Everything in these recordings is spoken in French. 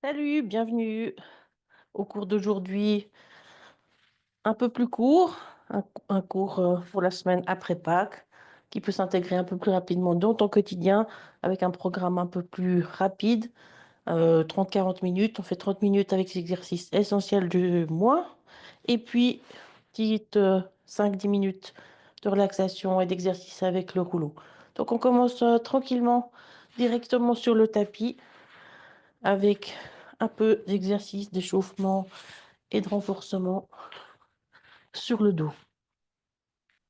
Salut, bienvenue au cours d'aujourd'hui, un peu plus court, un cours pour la semaine après Pâques, qui peut s'intégrer un peu plus rapidement dans ton quotidien avec un programme un peu plus rapide, 30-40 minutes. On fait 30 minutes avec les exercices essentiels du mois, et puis petite 5-10 minutes de relaxation et d'exercice avec le rouleau. Donc on commence tranquillement directement sur le tapis avec un peu d'exercice, d'échauffement et de renforcement sur le dos.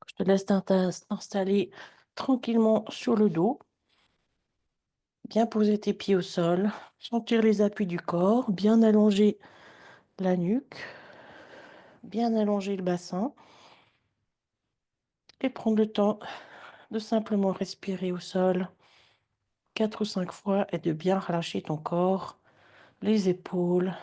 Je te laisse t'installer tranquillement sur le dos, bien poser tes pieds au sol, sentir les appuis du corps, bien allonger la nuque, bien allonger le bassin et prendre le temps de simplement respirer au sol 4 ou 5 fois et de bien relâcher ton corps, les épaules.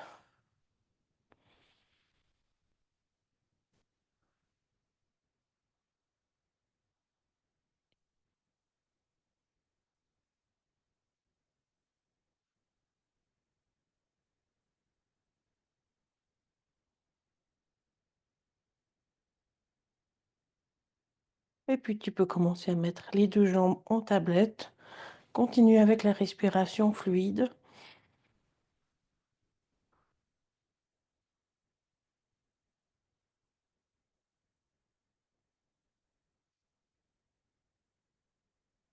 Et puis tu peux commencer à mettre les deux jambes en tablette. Continue avec la respiration fluide.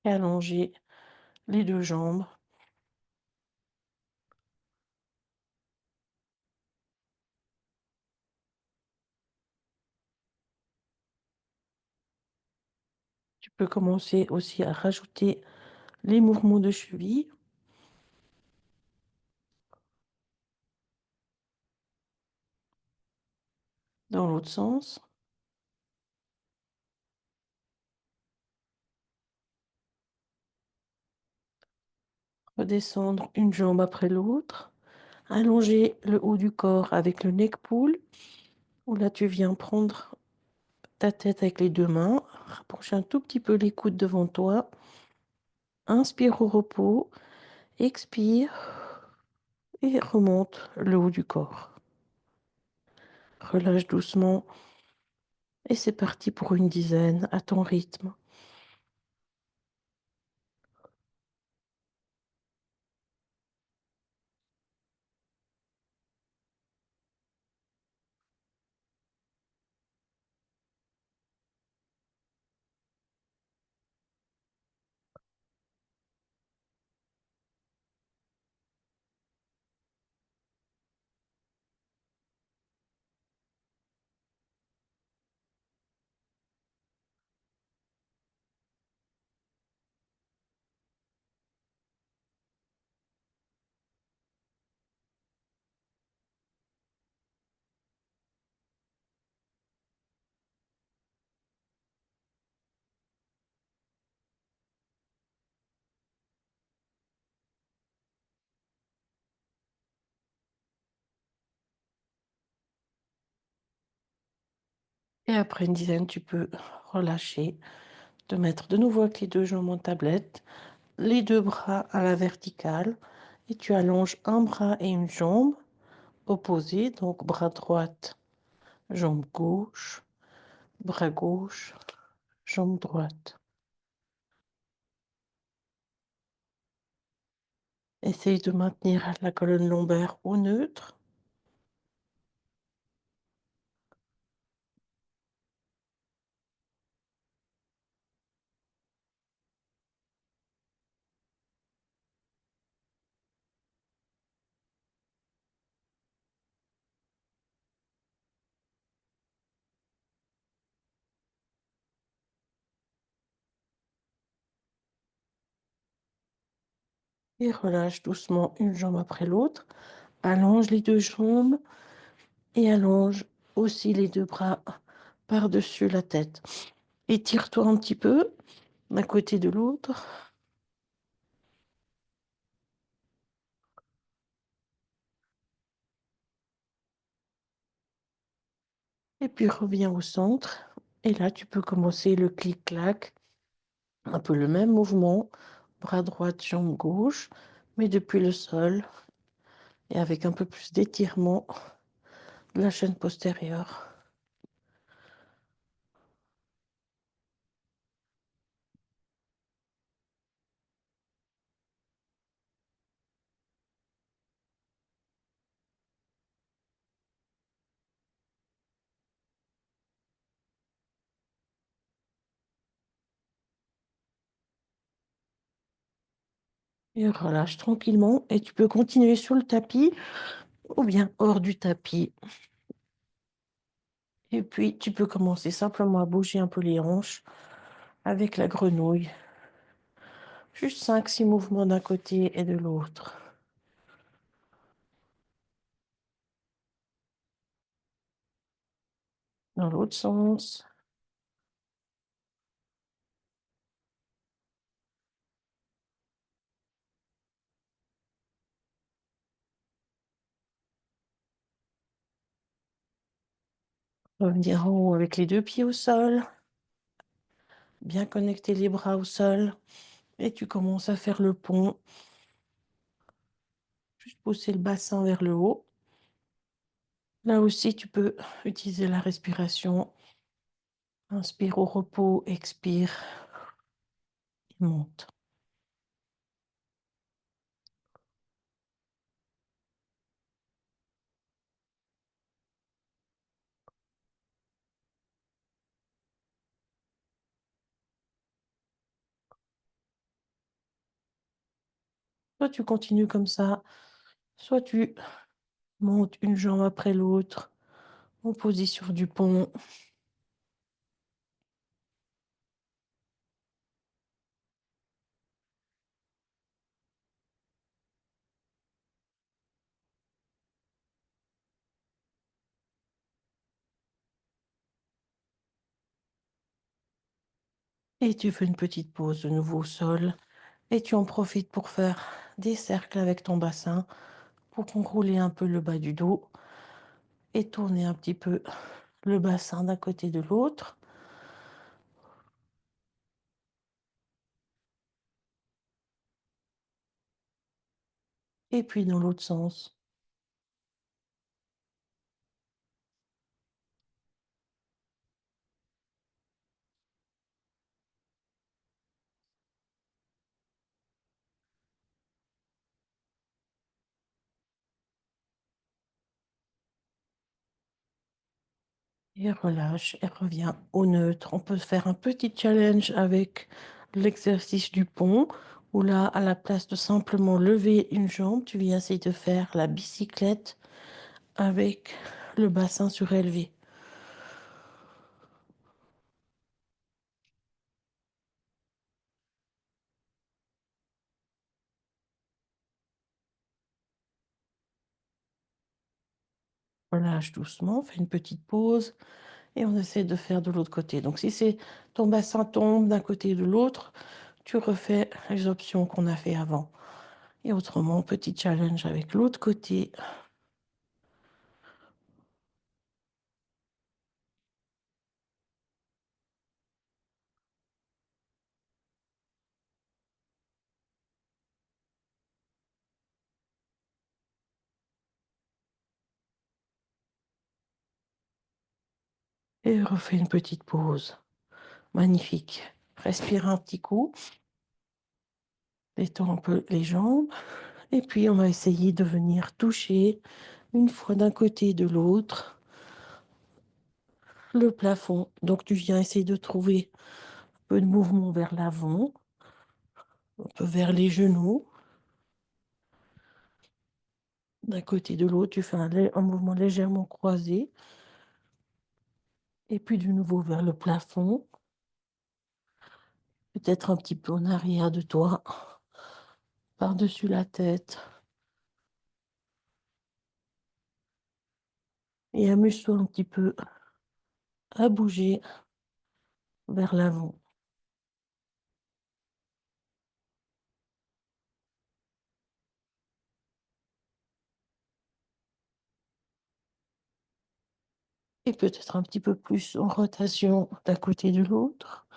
Et allonger les deux jambes. Tu peux commencer aussi à rajouter les mouvements de cheville dans l'autre sens. Redescendre une jambe après l'autre. Allonger le haut du corps avec le neck pull. Où là, tu viens prendre ta tête avec les deux mains. Rapprocher un tout petit peu les coudes devant toi. Inspire au repos. Expire. Et remonte le haut du corps. Relâche doucement. Et c'est parti pour une dizaine à ton rythme. Et après une dizaine, tu peux relâcher, te mettre de nouveau avec les deux jambes en tablette, les deux bras à la verticale, et tu allonges un bras et une jambe opposés, donc bras droite, jambe gauche, bras gauche, jambe droite. Essaye de maintenir la colonne lombaire au neutre et relâche doucement une jambe après l'autre. Allonge les deux jambes et allonge aussi les deux bras par-dessus la tête. Étire-toi un petit peu d'un côté de l'autre. Et puis reviens au centre. Et là, tu peux commencer le clic-clac. Un peu le même mouvement. Bras droit, jambe gauche. Mais depuis le sol. et avec un peu plus d'étirement de la chaîne postérieure. Et relâche tranquillement et tu peux continuer sur le tapis ou bien hors du tapis. Et puis, tu peux commencer simplement à bouger un peu les hanches avec la grenouille. Juste 5, 6 mouvements d'un côté et de l'autre. Dans l'autre sens. Revenir en haut avec les 2 pieds au sol. Bien connecter les bras au sol. Et tu commences à faire le pont. Juste pousser le bassin vers le haut. Là aussi, tu peux utiliser la respiration. Inspire au repos, expire et monte. Soit tu continues comme ça, soit tu montes une jambe après l'autre en position du pont. Et tu fais une petite pause de nouveau au sol. Et tu en profites pour faire des cercles avec ton bassin pour enrouler un peu le bas du dos et tourner un petit peu le bassin d'un côté de l'autre. Et puis dans l'autre sens. Et relâche et reviens au neutre. On peut faire un petit challenge avec l'exercice du pont, où là, à la place de simplement lever une jambe, tu viens essayer de faire la bicyclette avec le bassin surélevé. Relâche doucement, fais une petite pause et on essaie de faire de l'autre côté. Donc si c'est ton bassin tombe d'un côté et de l'autre, tu refais les options qu'on a fait avant. Et autrement, petit challenge avec l'autre côté. Et refais une petite pause. Magnifique. Respire un petit coup. Détends un peu les jambes. Et puis, on va essayer de venir toucher une fois d'un côté et de l'autre le plafond. Donc, tu viens essayer de trouver un peu de mouvement vers l'avant, un peu vers les genoux. D'un côté et de l'autre, tu fais un mouvement légèrement croisé. Et puis, de nouveau vers le plafond. Peut-être un petit peu en arrière de toi, par-dessus la tête. Et amuse-toi un petit peu à bouger vers l'avant. Et peut-être un petit peu plus en rotation d'un côté et de l'autre.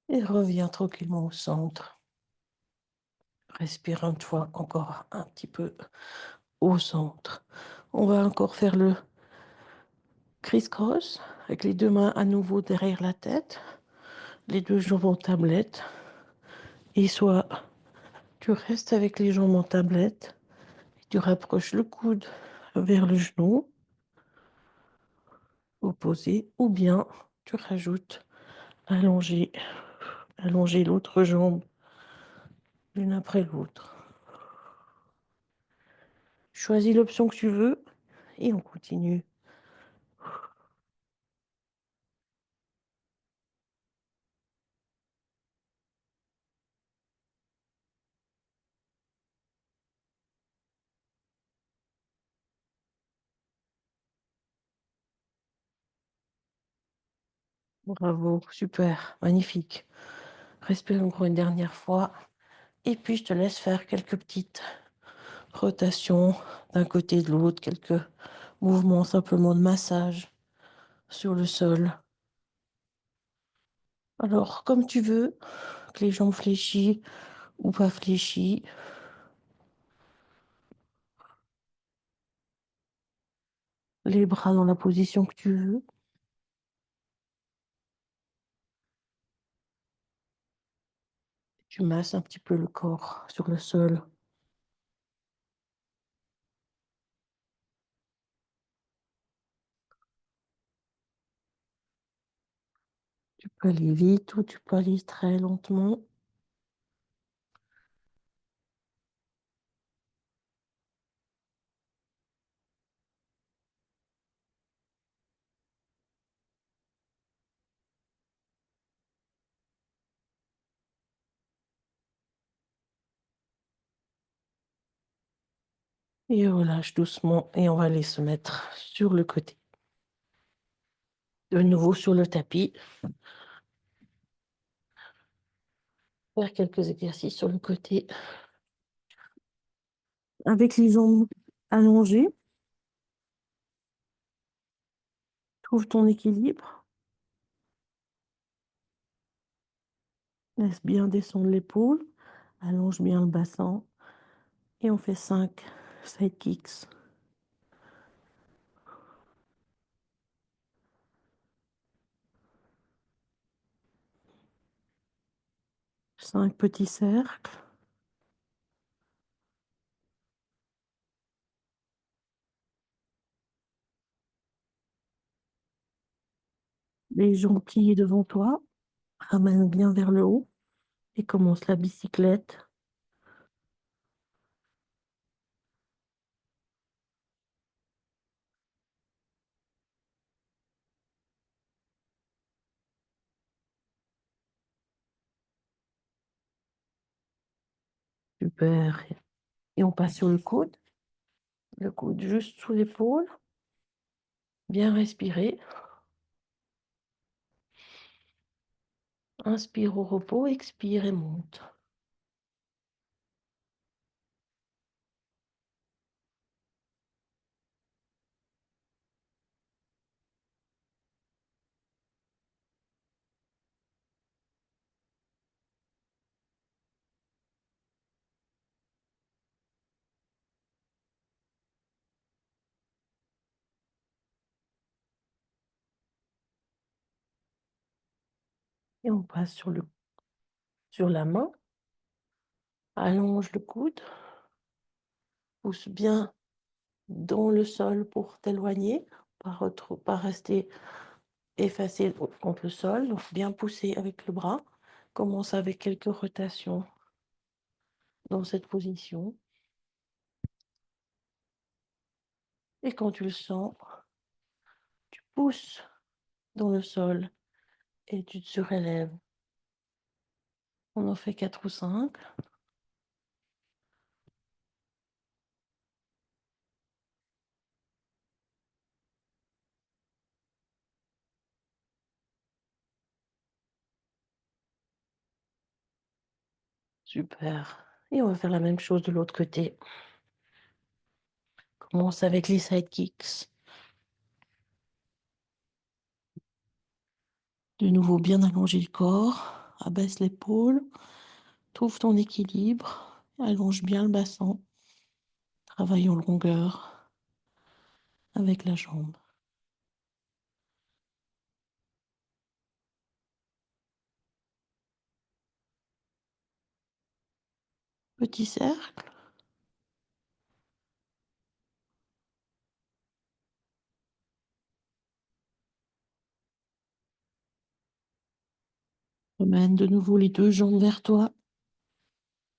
Et reviens tranquillement au centre. Respire une fois encore un petit peu au centre. On va encore faire le criss-cross avec les deux mains à nouveau derrière la tête, les deux jambes en tablette. Et soit tu restes avec les jambes en tablette, et tu rapproches le coude vers le genou opposé, ou bien tu rajoutes allonger, allonger l'autre jambe l'une après l'autre. Choisis l'option que tu veux et on continue. Bravo, super, magnifique. Respire encore une dernière fois et puis je te laisse faire quelques petites rotations d'un côté et de l'autre, quelques mouvements simplement de massage sur le sol. Alors, comme tu veux, que les jambes fléchies ou pas fléchies, les bras dans la position que tu veux. Tu masses un petit peu le corps sur le sol. Tu peux aller vite ou tu peux aller très lentement. Et relâche doucement et on va aller se mettre sur le côté. De nouveau sur le tapis. Faire quelques exercices sur le côté. Avec les jambes allongées, trouve ton équilibre. Laisse bien descendre l'épaule. Allonge bien le bassin. Et on fait 5 side kicks. 5 petits cercles. Les jambes pliées devant toi. Ramène bien vers le haut. Et commence la bicyclette. Super. Et on passe sur le coude. Le coude juste sous l'épaule. Bien respirer. Inspire au repos, expire et monte. Et on passe sur la main. Allonge le coude. Pousse bien dans le sol pour t'éloigner. Pas rester effacé contre le sol. Donc bien pousser avec le bras. Commence avec quelques rotations dans cette position. Et quand tu le sens, tu pousses dans le sol et tu te surélèves. On en fait 4 ou 5. Super. Et on va faire la même chose de l'autre côté. Commence avec les side kicks. De nouveau, bien allonger le corps. abaisse l'épaule, trouve ton équilibre, allonge bien le bassin, travaille en longueur avec la jambe. Petit cercle, remène de nouveau les deux jambes vers toi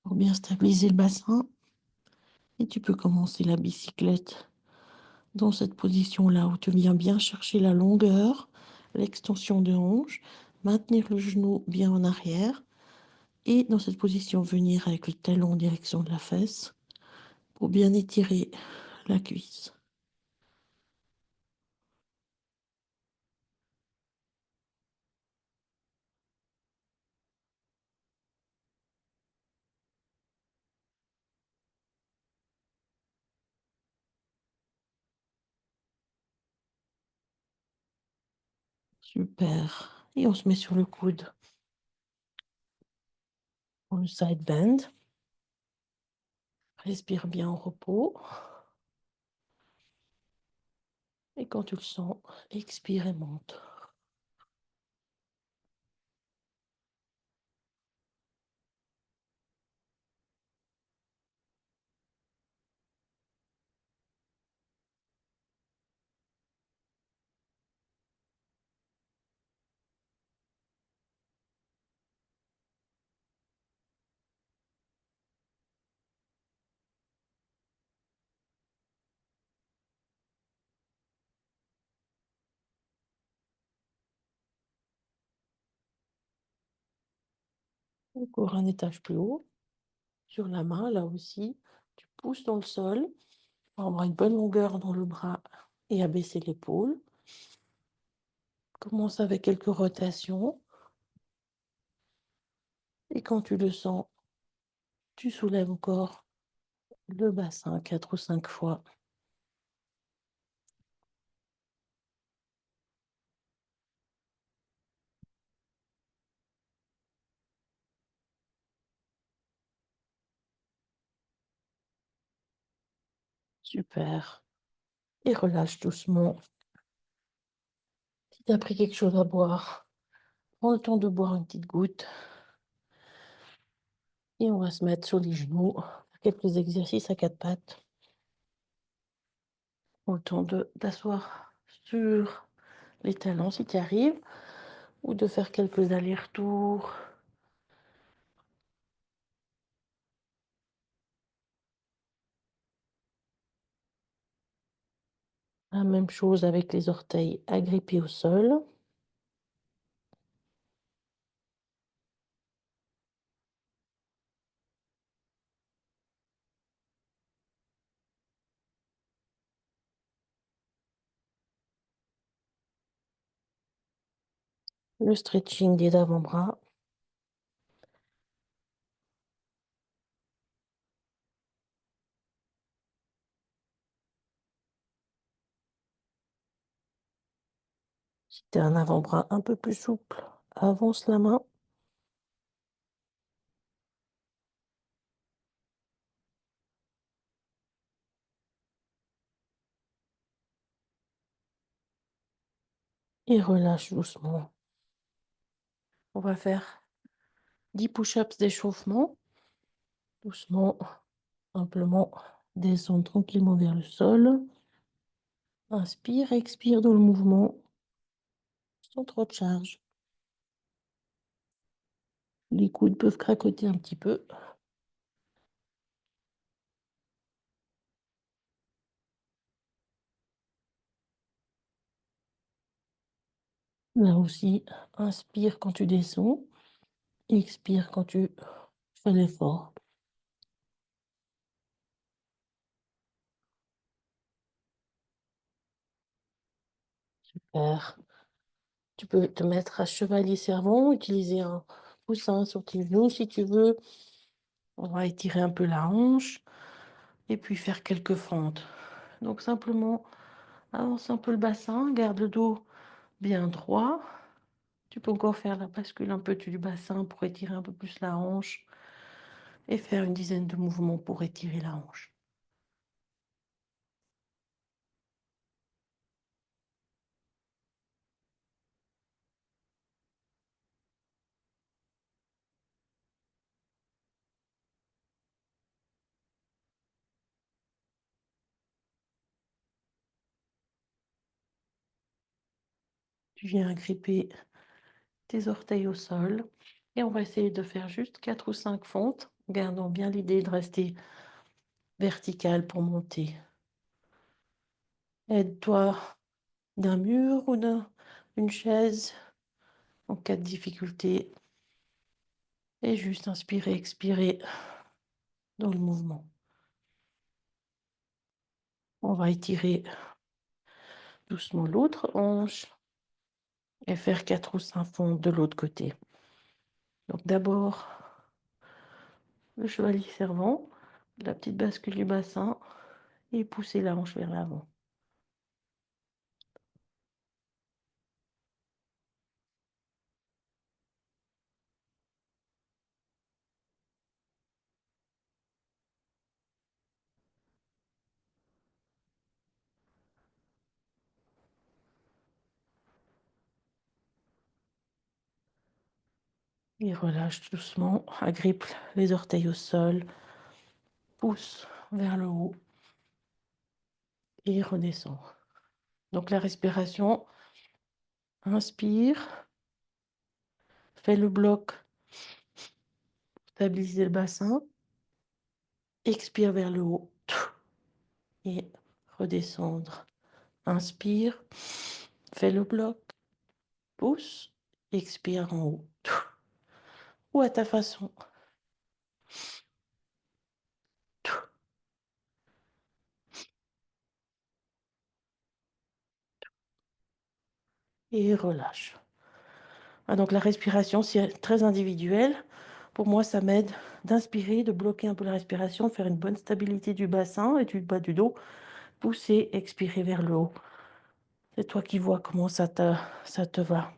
pour bien stabiliser le bassin. Et tu peux commencer la bicyclette dans cette position-là où tu viens bien chercher la longueur, l'extension de hanche, maintenir le genou bien en arrière et dans cette position venir avec le talon en direction de la fesse pour bien étirer la cuisse. Super. Et on se met sur le coude pour le side bend. Respire bien en repos. Et quand tu le sens, expire et monte. Encore un étage plus haut. Sur la main, là aussi, tu pousses dans le sol pour avoir une bonne longueur dans le bras et abaisser l'épaule. Commence avec quelques rotations. Et quand tu le sens, tu soulèves encore le bassin 4 ou 5 fois. Super. Et relâche doucement. Si tu as pris quelque chose à boire, prends le temps de boire une petite goutte. Et on va se mettre sur les genoux. Faire quelques exercices à 4 pattes. Prends le temps de t'asseoir sur les talons si tu y arrives. Ou de faire quelques allers-retours. La même chose avec les orteils agrippés au sol. Le stretching des avant-bras. Si tu as un avant-bras un peu plus souple, avance la main. Et relâche doucement. On va faire 10 push-ups d'échauffement. Doucement, simplement descendre tranquillement vers le sol. Inspire, expire dans le mouvement, sans trop de charge. Les coudes peuvent craquoter un petit peu. Là aussi, inspire quand tu descends, expire quand tu fais l'effort. Super. Tu peux te mettre à chevalier servant, utiliser un coussin sur tes genoux si tu veux. On va étirer un peu la hanche et puis faire quelques fentes. Donc simplement, avance un peu le bassin, garde le dos bien droit. Tu peux encore faire la bascule un peu du bassin pour étirer un peu plus la hanche et faire une dizaine de mouvements pour étirer la hanche. Tu viens gripper tes orteils au sol et on va essayer de faire juste 4 ou 5 fentes, gardant bien l'idée de rester vertical pour monter. Aide-toi d'un mur ou d'une chaise en cas de difficulté et juste inspirer, expirer dans le mouvement. On va étirer doucement l'autre hanche et faire 4 ou 5 fentes de l'autre côté. Donc d'abord, le chevalier servant, la petite bascule du bassin et pousser la hanche vers l'avant. Et relâche doucement, agrippe les orteils au sol, pousse vers le haut et redescend. Donc la respiration, inspire, fais le bloc, stabiliser le bassin, expire vers le haut et redescendre. Inspire, fais le bloc, pousse, expire en haut. Ou à ta façon. Et relâche. Ah, donc la respiration, c'est très individuel. Pour moi, ça m'aide d'inspirer, de bloquer un peu la respiration, faire une bonne stabilité du bassin et du bas du dos. Pousser, expirer vers le haut. C'est toi qui vois comment ça te va.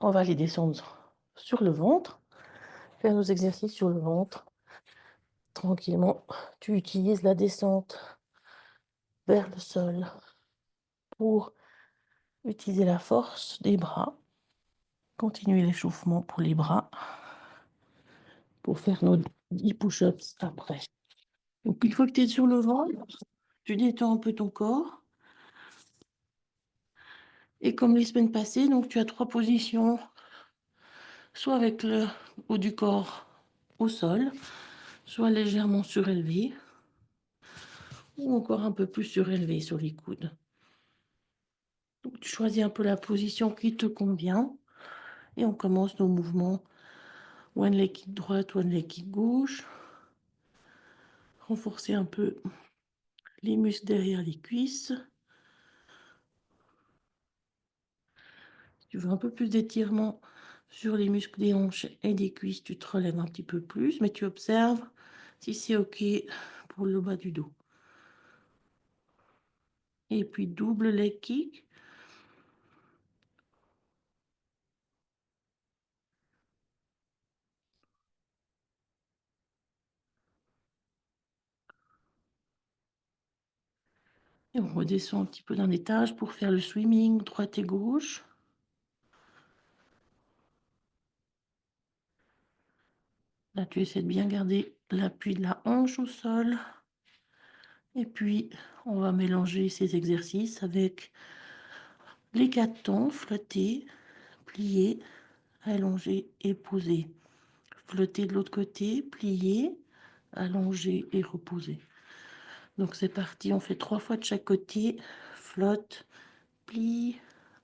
On va aller descendre sur le ventre, faire nos exercices sur le ventre. Tranquillement, tu utilises la descente vers le sol pour utiliser la force des bras. Continue l'échauffement pour les bras pour faire nos 10 push-ups après. Donc, une fois que tu es sur le ventre, tu détends un peu ton corps. Et comme les semaines passées, donc tu as 3 positions, soit avec le haut du corps au sol, soit légèrement surélevé, ou encore un peu plus surélevé sur les coudes. Donc, tu choisis un peu la position qui te convient et on commence nos mouvements one leg kick droite, one leg kick gauche. Renforcer un peu les muscles derrière les cuisses. Si tu veux un peu plus d'étirement sur les muscles des hanches et des cuisses, tu te relèves un petit peu plus, mais tu observes si c'est OK pour le bas du dos. Et puis double leg kick. Et on redescend un petit peu d'un étage pour faire le swimming droite et gauche. Là, tu essaies de bien garder l'appui de la hanche au sol. Et puis, on va mélanger ces exercices avec les 4 temps, flotter, plier, allonger et poser. Flotter de l'autre côté, plier, allonger et reposer. Donc c'est parti, on fait 3 fois de chaque côté. Flotte, plie,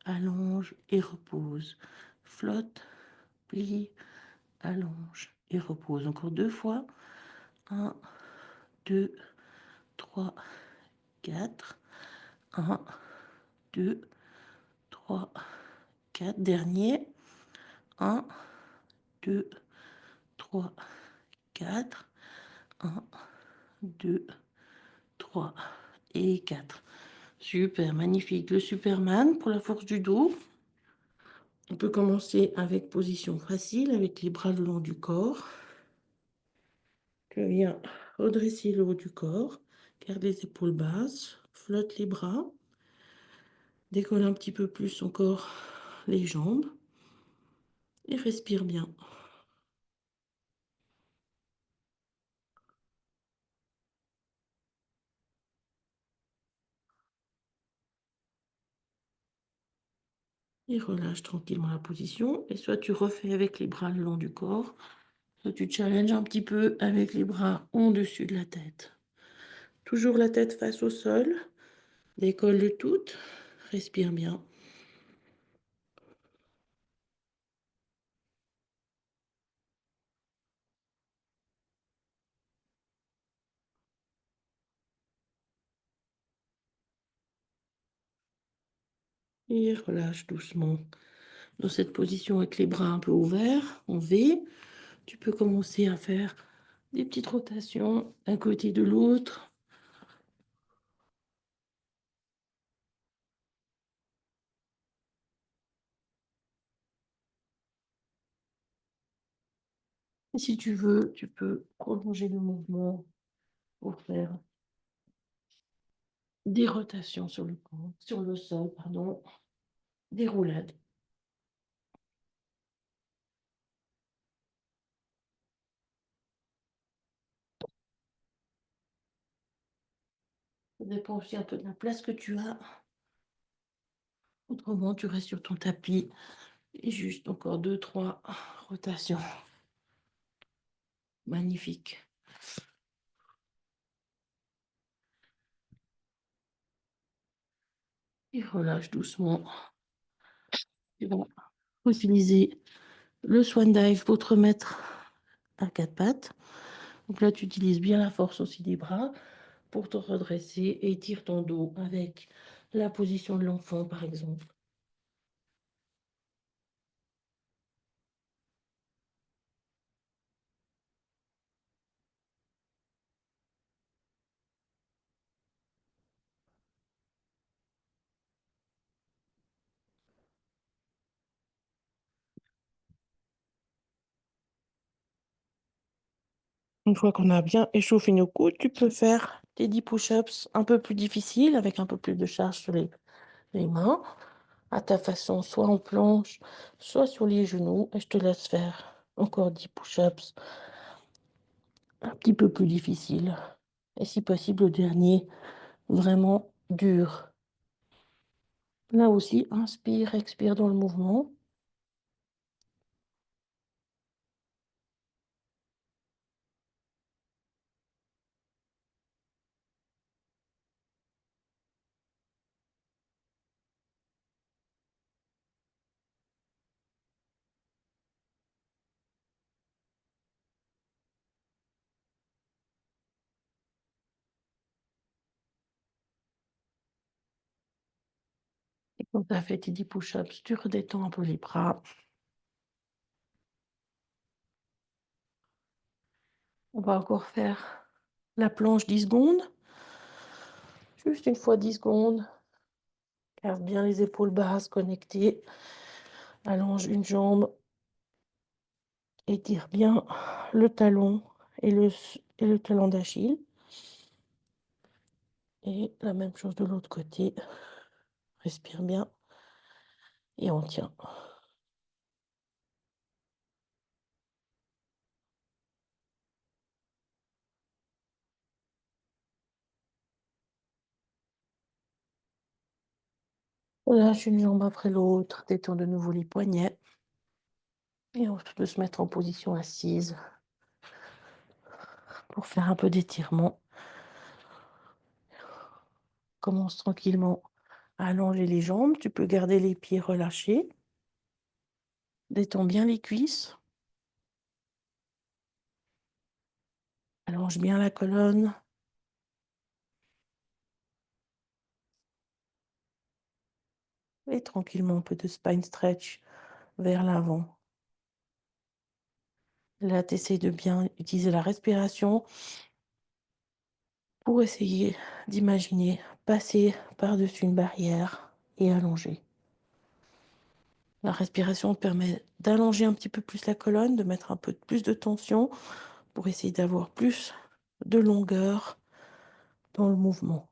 allonge et repose. Flotte, plie, allonge et repose. Encore 2 fois. 1, 2, 3, 4. 1, 2, 3, 4. Dernier. 1, 2, 3, 4. 1, 2, 3 et 4. Super, magnifique. Le Superman pour la force du dos. On peut commencer avec position facile, avec les bras le long du corps. Tu viens redresser le haut du corps, garde les épaules basses, flotte les bras, décolle un petit peu plus encore les jambes et respire bien. Et relâche tranquillement la position. Et soit tu refais avec les bras le long du corps, soit tu challenges un petit peu avec les bras en-dessus de la tête. Toujours la tête face au sol. Décolle le tout. Respire bien. Et relâche doucement. Dans cette position avec les bras un peu ouverts, en V, tu peux commencer à faire des petites rotations d'un côté de l'autre. Et si tu veux, tu peux prolonger le mouvement pour faire des rotations sur le corps, sur le sol, pardon, des roulades. Ça dépend aussi un peu de la place que tu as. Autrement, tu restes sur ton tapis et juste encore deux, trois rotations. Magnifique. Et relâche doucement. Tu vas utiliser le Swan Dive pour te remettre à quatre pattes. Donc là, tu utilises bien la force aussi des bras pour te redresser et étire ton dos avec la position de l'enfant, par exemple. Une fois qu'on a bien échauffé nos coudes, tu peux faire tes 10 push-ups un peu plus difficiles, avec un peu plus de charge sur les mains, à ta façon, soit en planche, soit sur les genoux. Et je te laisse faire encore 10 push-ups un petit peu plus difficiles. Et si possible, le dernier, vraiment dur. Là aussi, inspire, expire dans le mouvement. Et quand tu as fait tes 10 push-ups, tu redétends un peu les bras. On va encore faire la planche 10 secondes. Juste une fois 10 secondes. Garde bien les épaules basses connectées. Allonge une jambe. Étire bien le talon et le talon d'Achille. Et la même chose de l'autre côté. Respire bien et on tient. On lâche une jambe après l'autre. Détend de nouveau les poignets. Et on peut se mettre en position assise pour faire un peu d'étirement. Commence tranquillement à allonger les jambes. Tu peux garder les pieds relâchés. Détends bien les cuisses. Allonge bien la colonne. Et tranquillement un peu de spine stretch vers l'avant. Là, tu essaies de bien utiliser la respiration pour essayer d'imaginer passer par-dessus une barrière et allonger. La respiration te permet d'allonger un petit peu plus la colonne, de mettre un peu plus de tension pour essayer d'avoir plus de longueur dans le mouvement.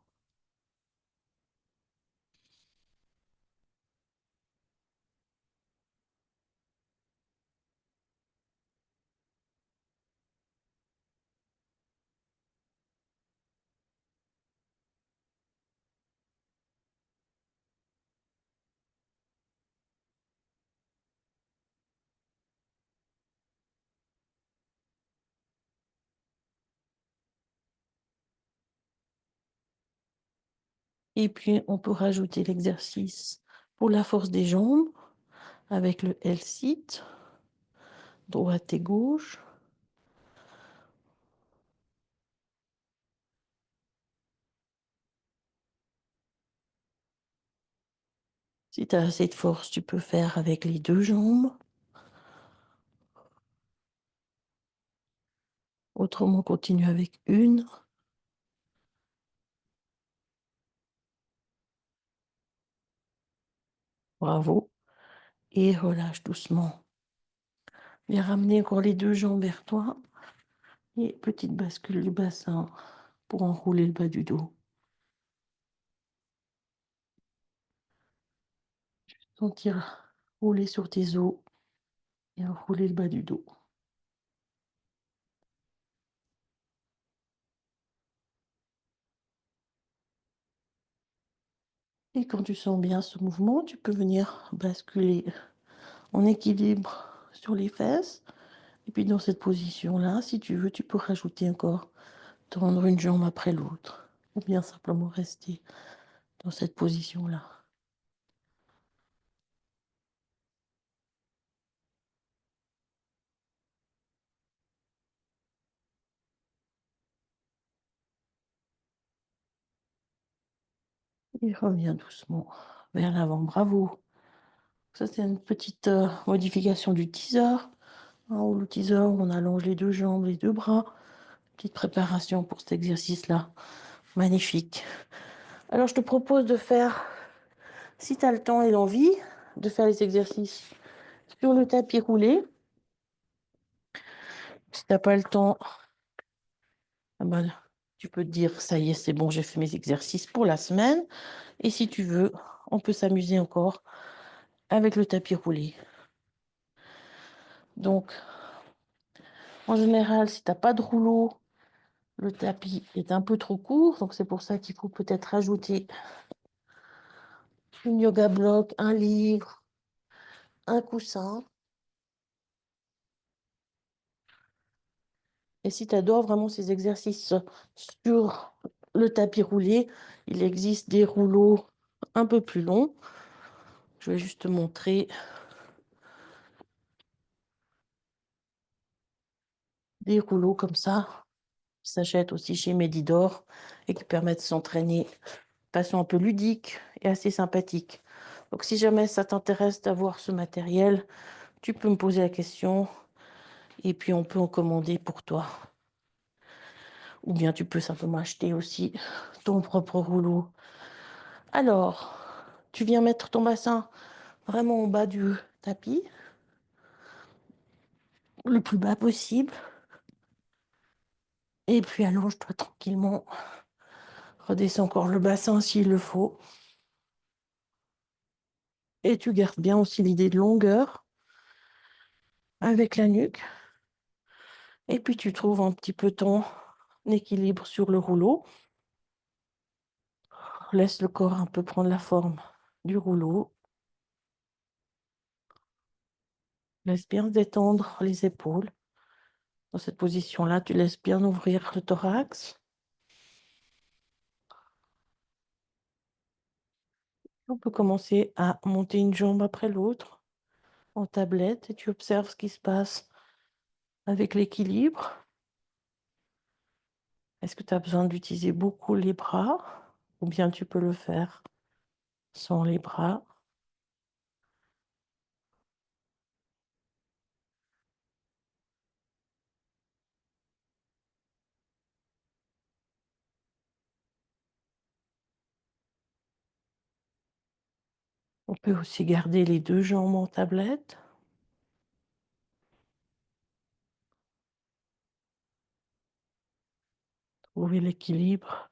Et puis, on peut rajouter l'exercice pour la force des jambes avec le L-sit, droite et gauche. Si tu as assez de force, tu peux faire avec les deux jambes. Autrement, continue avec une. Bravo. Et relâche doucement. Viens ramener encore les deux jambes vers toi. Et petite bascule du bassin pour enrouler le bas du dos. Sentir rouler sur tes os et enrouler le bas du dos. Et quand tu sens bien ce mouvement, tu peux venir basculer en équilibre sur les fesses. Et puis dans cette position-là, si tu veux, tu peux rajouter encore, tendre une jambe après l'autre. Ou bien simplement rester dans cette position-là. Et reviens doucement vers l'avant. Bravo. Ça, c'est une petite modification du teaser. Où le teaser, on allonge les deux jambes, les deux bras. Petite préparation pour cet exercice-là. Magnifique. Alors, je te propose de faire, si tu as le temps et l'envie, de faire les exercices sur le tapis roulé. Si tu n'as pas le temps, ah ben, tu peux te dire, ça y est, c'est bon, j'ai fait mes exercices pour la semaine. Et si tu veux, on peut s'amuser encore avec le tapis roulé. Donc, en général, si tu n'as pas de rouleau, le tapis est un peu trop court. Donc, c'est pour ça qu'il faut peut-être rajouter une yoga block, un livre, un coussin. Et si tu adores vraiment ces exercices sur le tapis roulé, il existe des rouleaux un peu plus longs. Je vais juste te montrer des rouleaux comme ça, qui s'achètent aussi chez Medidor et qui permettent de s'entraîner de façon un peu ludique et assez sympathique. Donc si jamais ça t'intéresse d'avoir ce matériel, tu peux me poser la question et puis on peut en commander pour toi. Ou bien tu peux simplement acheter aussi ton propre rouleau. Alors, tu viens mettre ton bassin vraiment en bas du tapis, le plus bas possible. Et puis allonge-toi tranquillement. Redescends encore le bassin s'il le faut. Et tu gardes bien aussi l'idée de longueur avec la nuque. Et puis tu trouves un petit peu ton équilibre sur le rouleau. Laisse le corps un peu prendre la forme du rouleau. Laisse bien détendre les épaules. Dans cette position-là, tu laisses bien ouvrir le thorax. On peut commencer à monter une jambe après l'autre en tablette et tu observes ce qui se passe avec l'équilibre. Est-ce que tu as besoin d'utiliser beaucoup les bras ou bien tu peux le faire sans les bras? peut aussi garder les deux jambes en tablette. Trouver l'équilibre.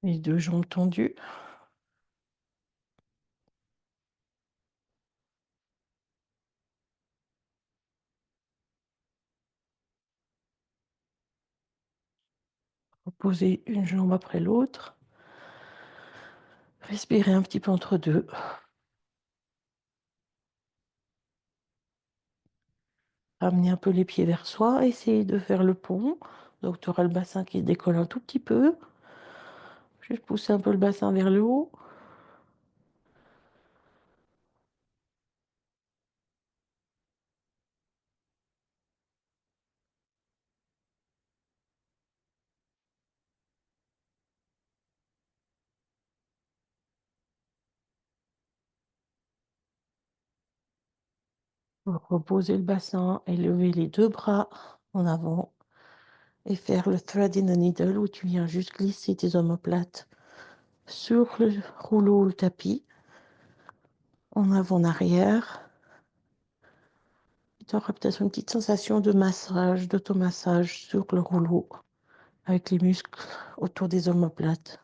Les deux jambes tendues. Reposer une jambe après l'autre. Respirer un petit peu entre deux. Ramener un peu les pieds vers soi. Essayer de faire le pont. Donc, tu auras le bassin qui se décolle un tout petit peu. Juste pousser un peu le bassin vers le haut. Reposer le bassin et lever les deux bras en avant. Et faire le thread in the needle où tu viens juste glisser tes omoplates sur le rouleau ou le tapis, en avant, en arrière. Tu auras peut-être une petite sensation de massage, d'automassage sur le rouleau avec les muscles autour des omoplates.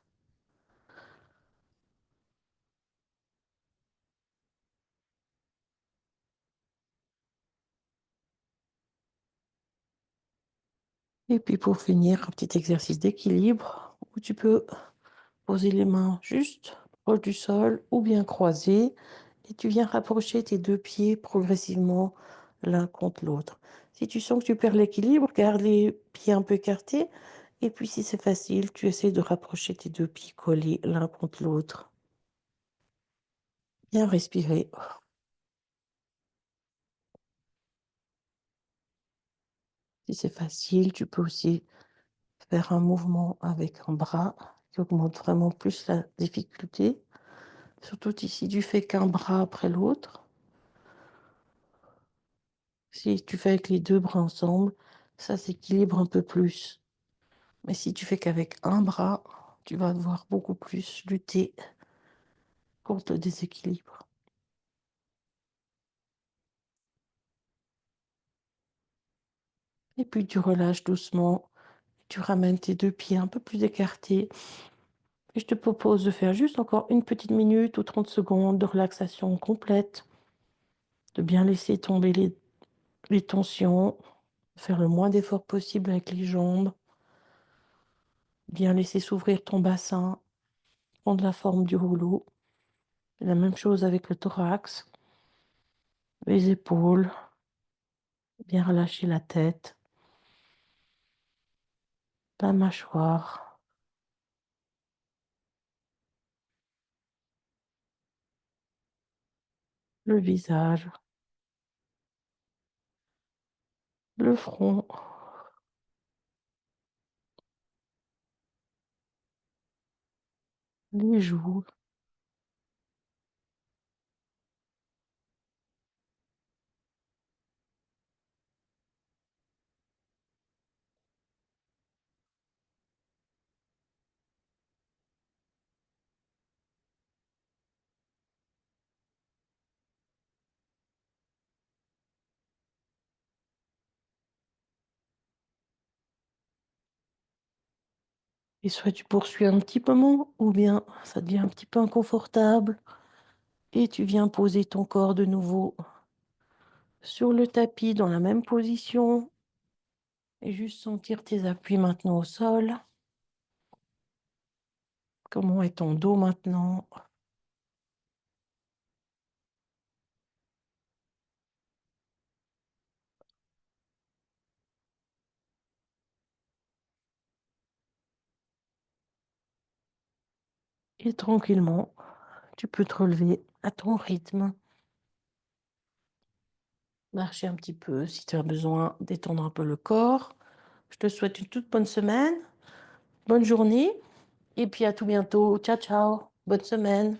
Et puis pour finir, un petit exercice d'équilibre où tu peux poser les mains juste proche du sol ou bien croisées et tu viens rapprocher tes deux pieds progressivement l'un contre l'autre. Si tu sens que tu perds l'équilibre, garde les pieds un peu écartés et puis si c'est facile, tu essaies de rapprocher tes deux pieds collés l'un contre l'autre. Bien respirer. Si c'est facile, tu peux aussi faire un mouvement avec un bras qui augmente vraiment plus la difficulté. Surtout si tu fais qu'un bras après l'autre. Si tu fais avec les deux bras ensemble, ça s'équilibre un peu plus. Mais si tu fais qu'avec un bras, tu vas devoir beaucoup plus lutter contre le déséquilibre. Et puis tu relâches doucement, tu ramènes tes deux pieds un peu plus écartés. Et je te propose de faire juste encore une petite minute ou 30 secondes de relaxation complète, de bien laisser tomber les tensions, faire le moins d'efforts possible avec les jambes, bien laisser s'ouvrir ton bassin, prendre la forme du rouleau. La même chose avec le thorax, les épaules, bien relâcher la tête, la mâchoire, le visage, le front, les joues. Et soit tu poursuis un petit moment, ou bien ça devient un petit peu inconfortable, et tu viens poser ton corps de nouveau sur le tapis dans la même position, et juste sentir tes appuis maintenant au sol. Comment est ton dos maintenant? Et tranquillement, tu peux te relever à ton rythme, marcher un petit peu si tu as besoin d'étendre un peu le corps. Je te souhaite une toute bonne semaine, bonne journée, et puis à tout bientôt. Ciao, ciao, bonne semaine.